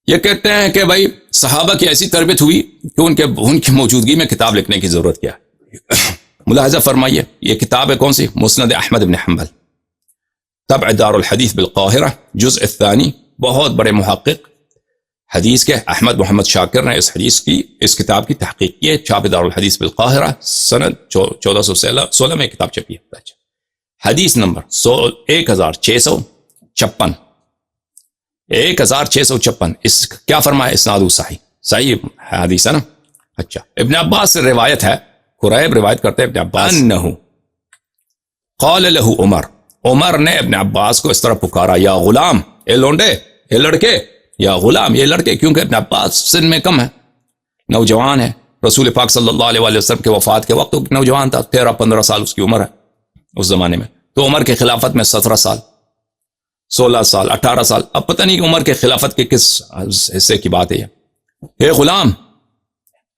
یہ کہتے ہیں کہ بھائی صحابہ کی ایسی تربیت ہوئی کہ ان کی موجودگی میں کتاب لکھنے کی ضرورت کیا. ملاحظہ فرمائیے یہ کتاب ہے کون سی؟ مسند احمد بن حنبل، طبع دار الحدیث بالقاہرہ، جزء الثانی. بہت بڑے محقق حدیث کے احمد محمد شاکر نے اس کتاب کی تحقیق کی ہے. چھاپ دار الحدیث بالقاہرہ سند 1416 میں کتاب چھپی ہے. حدیث نمبر 1656. 1656. اس کیا فرمایا؟ اسناد صحیح حدیث ہے نا. اچھا، ابن عباس سے روایت ہے، قریب روایت کرتے ہیں ابن عباس، انہو قال له عمر نے ابن عباس کو اس طرح پکارا، یا غلام، اے لونڈے، اے لڑکے، یا غلام، یہ لڑکے، کیونکہ ابن عباس سن میں کم ہے، نوجوان ہے. رسول پاک صلی اللہ علیہ وسلم کے وفات کے وقت نوجوان تھا، 13-15 سال اس کی عمر ہے اس زمانے میں. تو عمر کے خلافت میں 17 سال، 16 سال، 18 سال. اب پتہ نہیں کہ عمر کے خلافت کے کس حصے کی بات ہے یہ. اے غلام،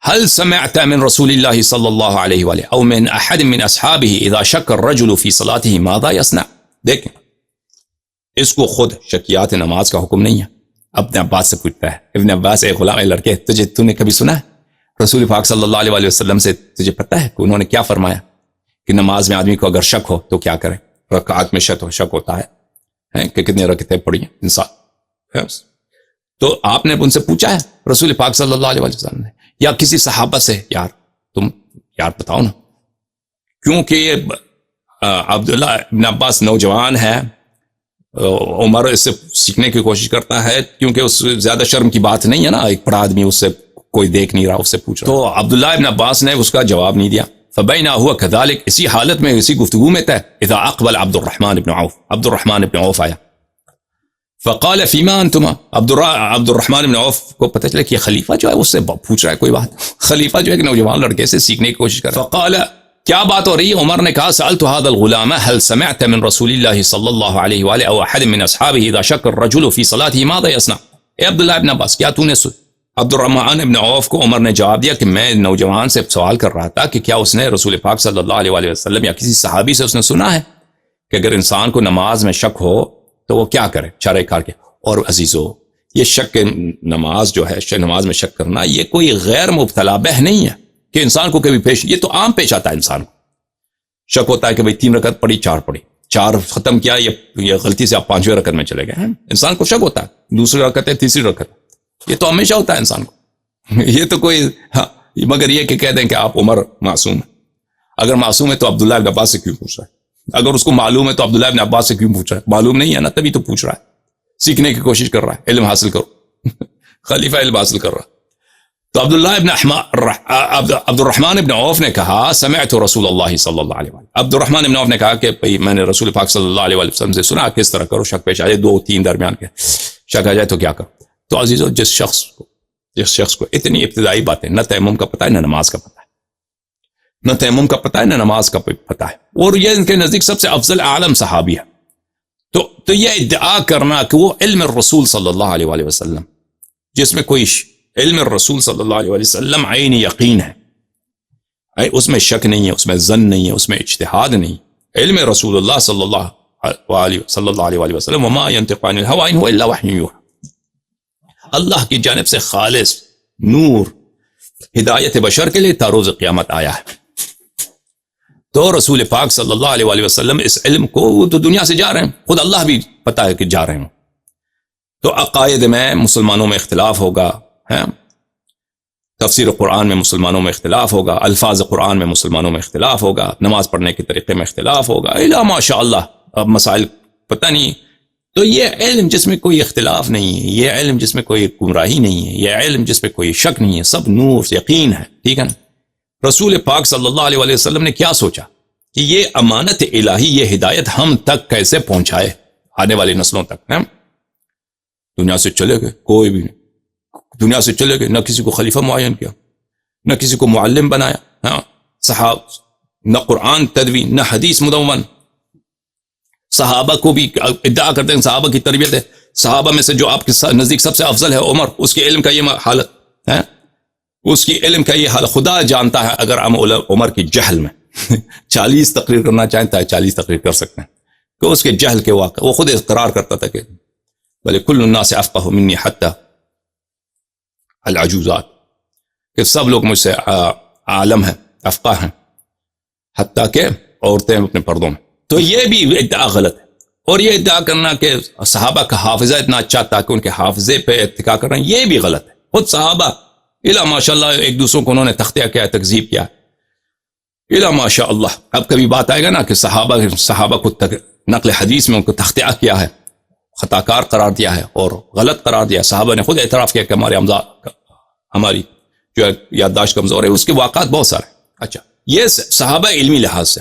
هل سمعت من رسول اللہ صلی اللہ علیہ وآلہ او من احد من اصحابہ اذا شک الرجل فی صلاته ماذا يصنع؟ دیکھیں، اس کو خود شکیات نماز کا حکم نہیں ہے. ابن عباس سے پوچھتا ہے، ابن عباس، اے غلام، اے لڑکے، تو نے کبھی سنا ہے رسول پاک صلی اللہ علیہ وسلم سے تجھے پتہ ہے کہ انہوں نے کیا فرمایا کہ نماز میں آدمی کو اگر شک ہو تو کیا کرے؟ رکعات میں شک ہوتا ہے کہ کتنے رکعتیں پڑھی ہیں انسان. تو آپ نے ان سے پوچھا ہے رسول پاک صلی اللہ علیہ وسلم نے یا کسی صحابہ سے، یار تم یار بتاؤ نا. کیونکہ یہ عبداللہ ابن عباس نوجوان ہے، عمر اس سے سیکھنے کی کوشش کرتا ہے، کیونکہ اس زیادہ شرم کی بات نہیں ہے نا، ایک بڑا آدمی اس سے کوئی دیکھ نہیں رہا، اس سے پوچھ رہا. تو عبداللہ ابن عباس نے اس کا جواب نہیں دیا. فبینا ہوا کذالک، اسی حالت میں، اسی گفتگو میں تھا، اذا اقبل عبد الرحمن ابن عوف آیا. فقال فیما انتما، عبد الرحمن ابن عوف کو پتہ چلا کہ یہ خلیفہ جو ہے اس سے پوچھ رہا ہے کوئی بات. خلیفہ جو ہے کہ نوجوان لڑکے سے سیکھنے کی کوشش کر رہا ہے. فقال، کیا بات ہو رہی ہے؟ عمر نے کہا، سألت هذا الغلام هل سمعت من رسول الله صلی اللہ علیہ وآلہ او احد من اصحابہ اذا شک الرجل في صلاته ماذا يصنع؟ اے عبداللہ ابن عباس، کیا تو نے عبد الرحمن ابن عوف کو عمر نے جواب دیا کہ میں نوجوان سے سوال کر رہا تھا کہ کیا اس نے رسول پاک صلی اللہ علیہ وآلہ وسلم یا کسی صحابی سے اس نے سنا ہے کہ اگر انسان کو نماز میں شک ہو تو وہ کیا کرے شرع کار کے. اور عزیزو، یہ شک نماز جو ہے، نماز میں شک کرنا، یہ کوئی غیر مبتلا بہ نہیں ہے کہ انسان کو کبھی یہ تو عام پیش آتا ہے. انسان کو شک ہوتا ہے کہ بھئی 3 رکعت پڑھی، 4 پڑھی، 4 ختم کیا، یہ غلطی سے آپ 5ویں رکعت میں چلے گئے ہیں. انسان کو شک ہوتا ہے، دوسری رکعت ہے، تیسری رکعت، یہ تو ہمیشہ ہوتا ہے انسان کو. یہ تو کوئی مگر یہ کہ کہہ دیں کہ آپ عمر معصوم ہے. اگر معصوم ہے تو عبداللہ ابن عباس سے کیوں پوچھ رہا ہے؟ اگر اس کو معلوم ہے تو عبداللہ ابن عباس سے کیوں پوچھ رہا ہے؟ معلوم نہیں ہے نا، تبھی تو پوچھ رہا ہے، سیکھنے کی کوشش کر رہا ہے، علم حاصل کرو. خلیفہ علم حاصل کر رہا. تو عبد الرحمن ابن عوف نے کہا، سمعت رسول اللہ صلی اللہ علیہ وسلم. عبد الرحمن ابن عوف نے کہا کہ میں نے رسول پاک صلی اللہ علیہ وسلم سے سنا کس طرح کرو، شک پیش آ جائے، 2-3 درمیان کے شک آ جائے تو کیا کرو. تو عزیزو، جس شخص کو اتنی ابتدائی باتیں، نہ تیمم کا پتہ ہے، نہ نماز کا پتہ ہے، نہ تیمم کا پتہ ہے، نہ نماز کا پتہ ہے، اور یہ ان کے نزدیک سب سے افضل عالم صحابی ہے، تو یہ ادعا کرنا کہ وہ علم الرسول صلی اللہ علیہ وآلہ وسلم، جس میں کوئی علم الرسول صلی اللہ علیہ وسلم عین یقین ہے، اس میں شک نہیں ہے، اس میں ظن نہیں ہے، اس میں اجتہاد نہیں. علم رسول اللہ صلی اللہ علیہ وسلم، وما ينطق عن الهوى ان هو الا وحی یوحی، اللہ کی جانب سے خالص نور ہدایت بشر کے لیے تا روز قیامت آیا ہے. تو رسول پاک صلی اللہ علیہ وآلہ وسلم اس علم کو، وہ تو دنیا سے جا رہے ہیں، خود اللہ بھی پتا ہے کہ جا رہے ہیں. تو عقائد میں مسلمانوں میں اختلاف ہوگا، تفسیر قرآن میں مسلمانوں میں اختلاف ہوگا، الفاظ قرآن میں مسلمانوں میں اختلاف ہوگا، نماز پڑھنے کے طریقے میں اختلاف ہوگا، الا ماشاء اللہ اب مسائل پتہ نہیں. تو یہ علم جس میں کوئی اختلاف نہیں ہے، یہ علم جس میں کوئی گمراہی نہیں ہے، یہ علم جس میں کوئی شک نہیں ہے، سب نور یقین ہے. ٹھیک ہے نا. رسول پاک صلی اللہ علیہ وسلم نے کیا سوچا کہ یہ امانت الہی، یہ ہدایت ہم تک کیسے پہنچائے، آنے والی نسلوں تک. دنیا سے چلے گئے، کوئی بھی نہیں، دنیا سے چلے گئے، نہ کسی کو خلیفہ معین کیا، نہ کسی کو معلم بنایا، نہ قرآن تدوین، نہ حدیث مدون. صحابہ کو بھی ادعا کرتے ہیں صحابہ کی تربیت ہے. صحابہ میں سے جو آپ کے نزدیک سب سے افضل ہے عمر، اس کے علم کا یہ حالت ہے، اس کی علم کا یہ حال خدا جانتا ہے. اگر ہم عمر کی جہل میں 40 تقریر کرنا چاہیں تو 40 تقریر کر سکتے ہیں، کہ اس کے جہل کے واقع وہ خود اقرار کرتا تھا کہ بلے کل الناس افقہ منی حتی العجوزات کہ سب لوگ مجھ سے عالم ہیں، افقہ ہیں، حتیٰ کہ عورتیں اپنے پردوں میں. تو یہ بھی ادعا غلط ہے. اور یہ ادعا کرنا کہ صحابہ کا حافظہ اتنا اچھا تھا کہ ان کے حافظے پہ اتکا کر رہے ہیں، یہ بھی غلط ہے. خود صحابہ الا ماشاء اللہ ایک دوسروں کو انہوں نے تختیہ کیا، تکذیب کیا، الا ماشاء اللہ. اب کبھی بات آئے گا نا کہ صحابہ کو نقل حدیث میں ان کو تختیہ کیا ہے، خطا کار قرار دیا ہے اور غلط قرار دیا. صحابہ نے خود اعتراف کیا کہ ہماری جو یادداشت کمزور ہے. اس کے واقعات بہت سارے. اچھا، یہ صحابہ علمی لحاظ سے.